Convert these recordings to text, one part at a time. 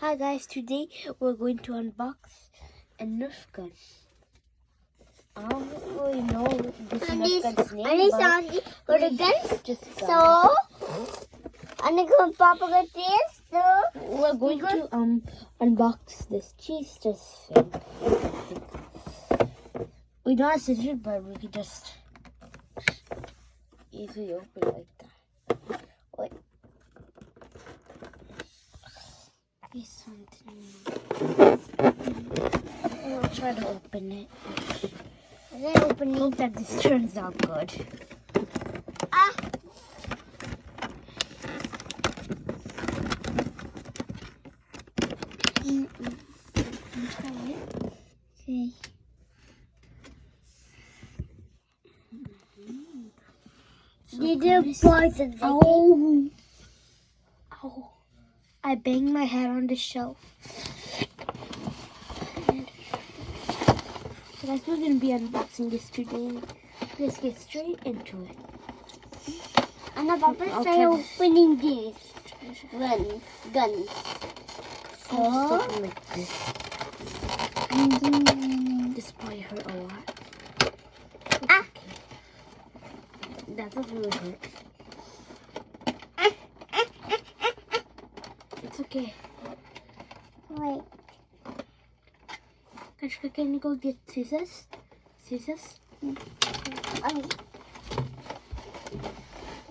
Hi guys, today we're going to unbox a nerf gun. I don't really know this nerf gun's name, but it's just a gun. We're going to unbox this cheese thing. We don't have scissors, but we can just easily open it like that. Wait. There's something. I'll try to open it. Hope that this turns out good. Okay. Did you poison the Ow. I banged my head on the shelf. So guys, we're going to be unboxing this today. Let's get straight into it. And Papa say opening this gun. I'll just open like this. This probably hurt a lot. Okay. That doesn't really hurt. It's okay. Wait. Kashka, can you go get scissors? Scissors? I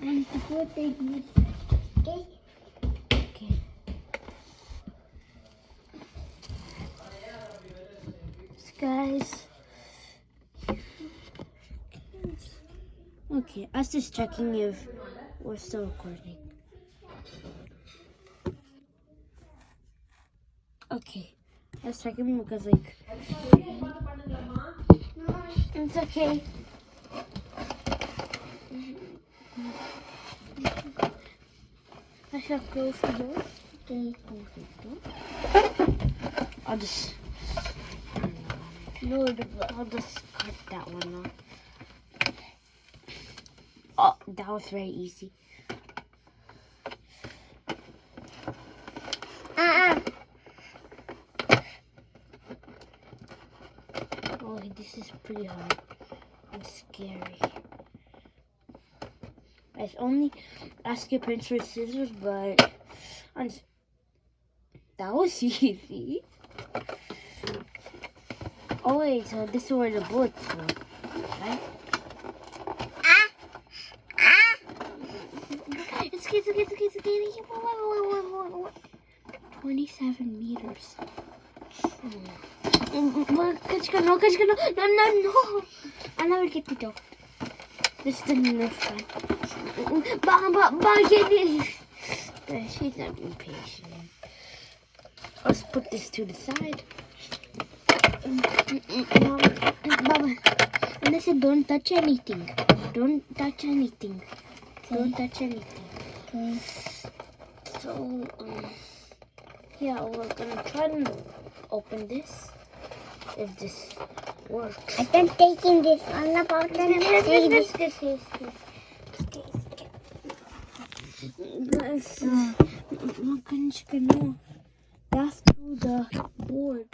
need to put this. Okay. Okay. So guys. Okay, I was just checking if we're still recording. Okay, I was checking because like it's okay. I shall close the door. Okay, close the door. I'll just I'll just cut that one off. Oh, that was very easy. Oh, this is pretty hard and scary. I only ask your parents for scissors, but that was easy. Oh wait, so this is where the bullets go, right? It's okay. 27 meters. No. I'll never get the door. This is the nerf gun. She's not impatient. Let's put this to the side. Mama. And I said don't touch anything. Don't touch anything. Don't touch anything. Okay. So, yeah, we're gonna try to open this. If this works. I can take in this one about Guys, we're gonna go through the board.